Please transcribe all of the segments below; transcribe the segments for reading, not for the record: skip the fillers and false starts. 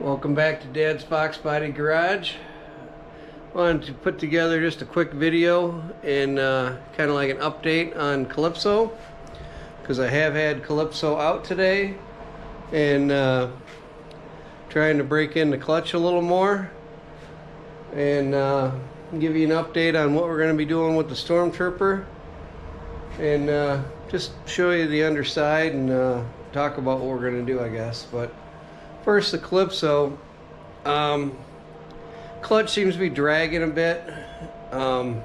Welcome back to Dad's Foxbody Garage. Wanted to put together just a quick video and kind of like an update on Calypso, because I have had Calypso out today and trying to break in the clutch a little more and give you an update on what we're going to be doing with the Stormtrooper and just show you the underside and talk about what we're going to do, I guess. But first, the Calypso. Clutch seems to be dragging a bit. Don't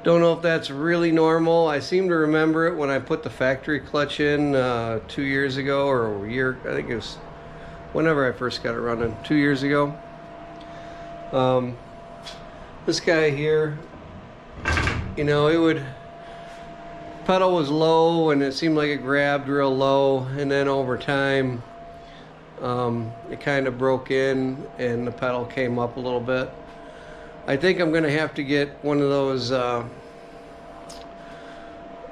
know if that's really normal. I seem to remember it when I put the factory clutch in 2 years ago, or a year. I think it was whenever I first got it running, 2 years ago. This guy here, you know, pedal was low and it seemed like it grabbed real low, and then over time it kind of broke in and the pedal came up a little bit. I think I'm gonna have to get one of those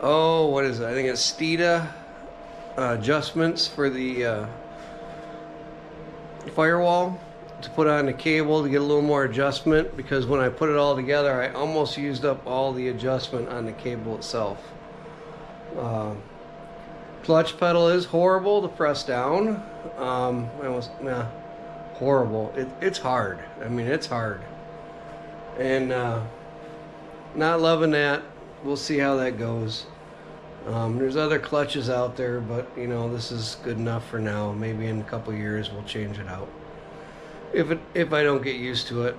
what is it? I think it's Stita adjustments for the firewall to put on the cable to get a little more adjustment, because when I put it all together I almost used up all the adjustment on the cable itself. Clutch pedal is horrible to press down. Horrible. It's hard. I mean, it's hard. And not loving that. We'll see how that goes. There's other clutches out there, but you know, this is good enough for now. Maybe in a couple years we'll change it out. If I don't get used to it.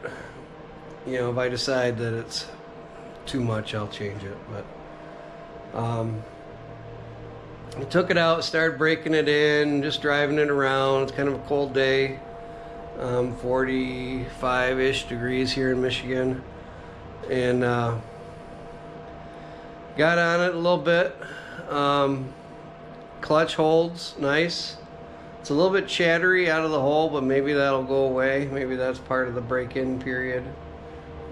You know, if I decide that it's too much, I'll change it. But I took it out, started breaking it in, just driving it around. It's kind of a cold day, 45-ish degrees here in Michigan, and got on it a little bit. Clutch holds nice. It's a little bit chattery out of the hole, but maybe that'll go away. Maybe that's part of the break-in period.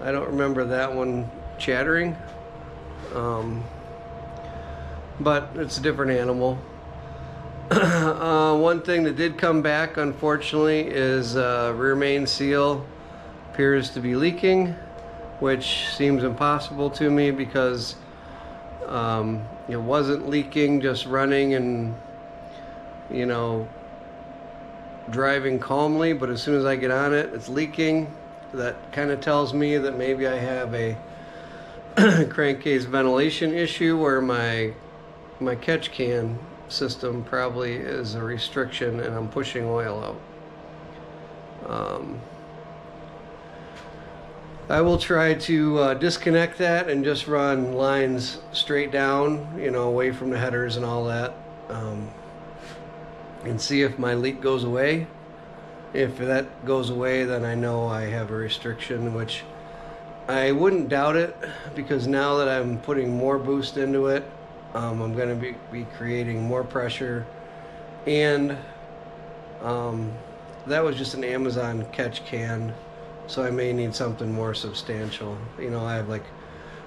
I don't remember that one chattering. But it's a different animal. One thing that did come back, unfortunately, is rear main seal appears to be leaking, which seems impossible to me because it wasn't leaking just running and, you know, driving calmly, but as soon as I get on it, it's leaking. That kind of tells me that maybe I have a crankcase ventilation issue where my catch can system probably is a restriction and I'm pushing oil out. I will try to disconnect that and just run lines straight down, you know, away from the headers and all that, and see if my leak goes away. If that goes away, then I know I have a restriction, which I wouldn't doubt it, because now that I'm putting more boost into it, I'm going to be creating more pressure, and that was just an Amazon catch can, so I may need something more substantial. You know, I have like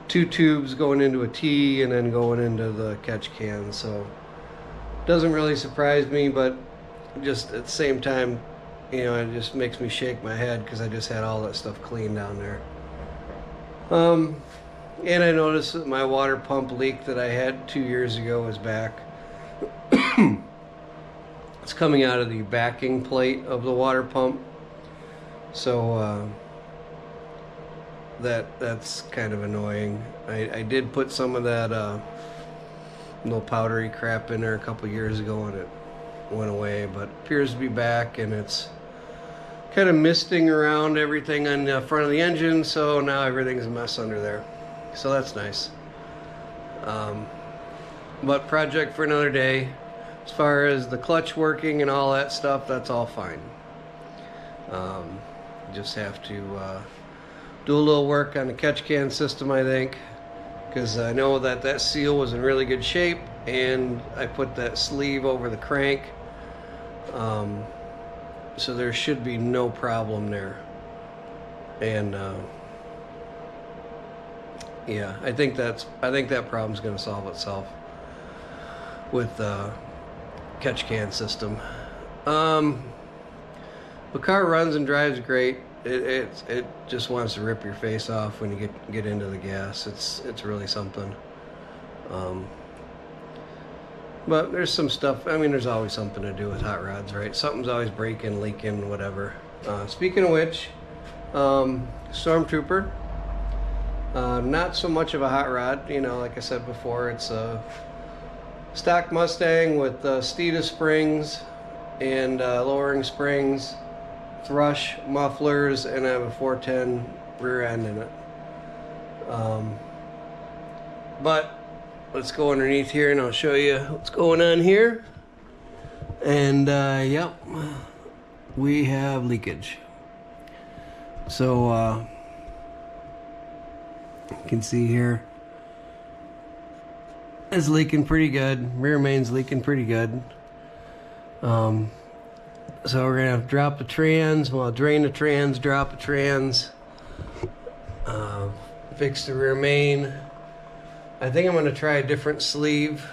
2 tubes going into a T and then going into the catch can, so it doesn't really surprise me, but just at the same time, you know, it just makes me shake my head because I just had all that stuff clean down there. And I noticed that my water pump leak that I had 2 years ago is back. It's coming out of the backing plate of the water pump. So that's kind of annoying. I did put some of that little powdery crap in there a couple years ago and it went away, but appears to be back, and it's kind of misting around everything on the front of the engine, so now everything's a mess under there. So that's nice. But project for another day. As far as the clutch working and all that stuff, that's all fine. Just have to do a little work on the catch can system, I think, because I know that seal was in really good shape, and I put that sleeve over the crank, so there should be no problem there. And yeah, I think that problem's going to solve itself with catch can system. The car runs and drives great. It just wants to rip your face off when you get into the gas. It's really something. But there's some stuff. I mean, there's always something to do with hot rods, right? Something's always breaking, leaking, whatever. Speaking of which, Stormtrooper. Not so much of a hot rod, you know. Like I said before, it's a stock Mustang with Steeda springs and lowering springs, thrush mufflers, and I have a 410 rear end in it. But let's go underneath here and I'll show you what's going on here. And yep, we have leakage. So you can see here it's leaking pretty good. Rear main's leaking pretty good. So we're gonna have to drop the trans, well, drain the trans, drop the trans, fix the rear main. I think I'm gonna try a different sleeve.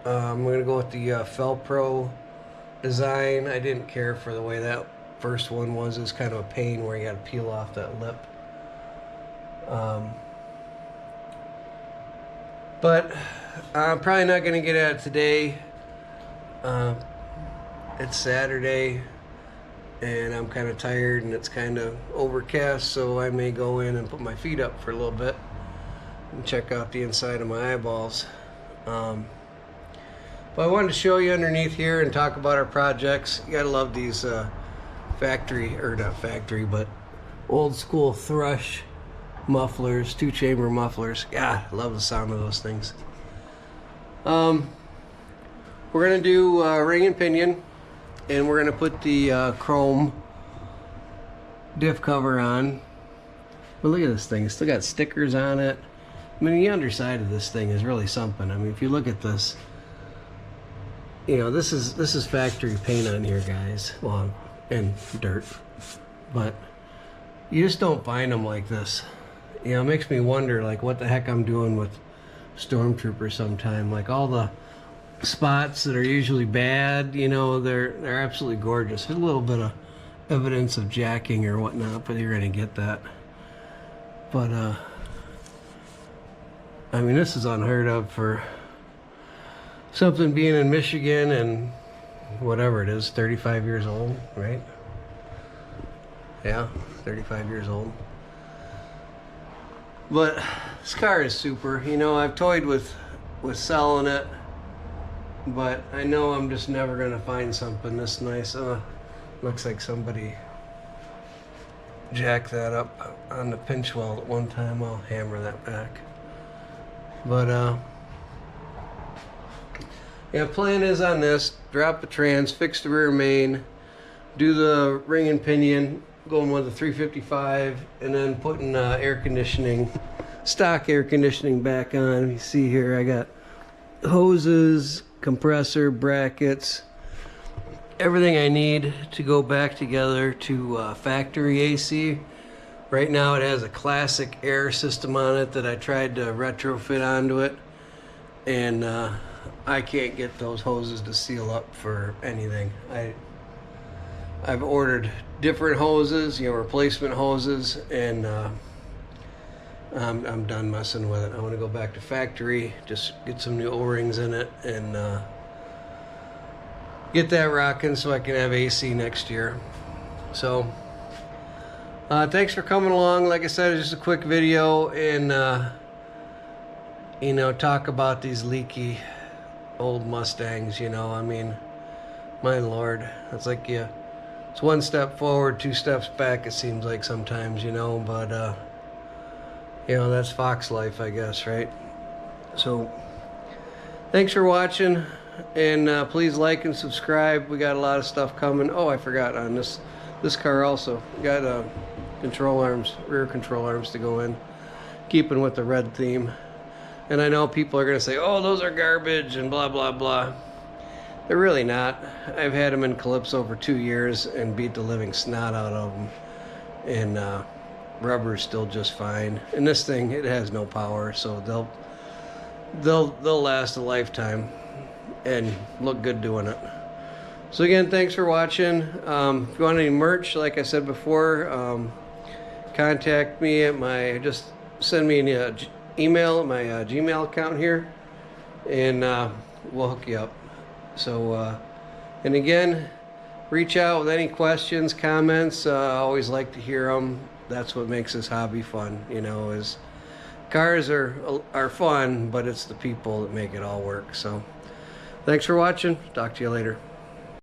I'm gonna go with the Felpro design. I didn't care for the way that first one was. It's kind of a pain where you gotta peel off that lip. But I'm probably not gonna get at it today. It's Saturday and I'm kind of tired and it's kind of overcast, so I may go in and put my feet up for a little bit and check out the inside of my eyeballs. But I wanted to show you underneath here and talk about our projects. You gotta love these factory, or not factory, but old school thrush mufflers, 2-chamber mufflers. Yeah, I love the sound of those things. We're gonna do ring and pinion, and we're gonna put the chrome diff cover on. But look at this thing, it's still got stickers on it. I mean, the underside of this thing is really something. I mean, if you look at this, you know, this is factory paint on here, guys. Well, and dirt, but you just don't find them like this. You know, it makes me wonder, like, what the heck I'm doing with Stormtrooper sometime. Like, all the spots that are usually bad, you know, they're absolutely gorgeous. There's a little bit of evidence of jacking or whatnot, but you're gonna get that. But I mean, this is unheard of for something being in Michigan and whatever it is, 35 years old, right? Yeah, 35 years old. But this car is super. You know, I've toyed with selling it, but I know I'm just never gonna find something this nice. Looks like somebody jacked that up on the pinch weld at one time. I'll hammer that back. But yeah, plan is on this: drop the trans, fix the rear main, do the ring and pinion, going with the 355, and then putting air conditioning, stock air conditioning back on. You see here, I got hoses, compressor, brackets, everything I need to go back together to factory AC. Right now it has a classic air system on it that I tried to retrofit onto it, and I can't get those hoses to seal up for anything. I've ordered different hoses, you know, replacement hoses, and I'm done messing with it. I want to go back to factory, just get some new O-rings in it, and get that rocking so I can have AC next year. So thanks for coming along. Like I said, it's just a quick video, and you know, talk about these leaky old Mustangs. You know, I mean, my lord, it's like, yeah, it's one step forward, 2 steps back, it seems like sometimes, you know. But you know, that's Fox life, I guess, right? So thanks for watching, and please like and subscribe. We got a lot of stuff coming. Oh, I forgot on this car also. We got control arms, rear control arms to go in, keeping with the red theme. And I know people are gonna say, oh, those are garbage and blah blah blah. They're really not. I've had them in Calypso for 2 years and beat the living snot out of them, and rubber's still just fine. And this thing, it has no power, so they'll last a lifetime and look good doing it. So again, thanks for watching. If you want any merch, like I said before, contact me at just send me an email at my Gmail account here, and we'll hook you up. So, and again, reach out with any questions, comments. I always like to hear them. That's what makes this hobby fun, you know, is cars are fun, but it's the people that make it all work. So thanks for watching. Talk to you later.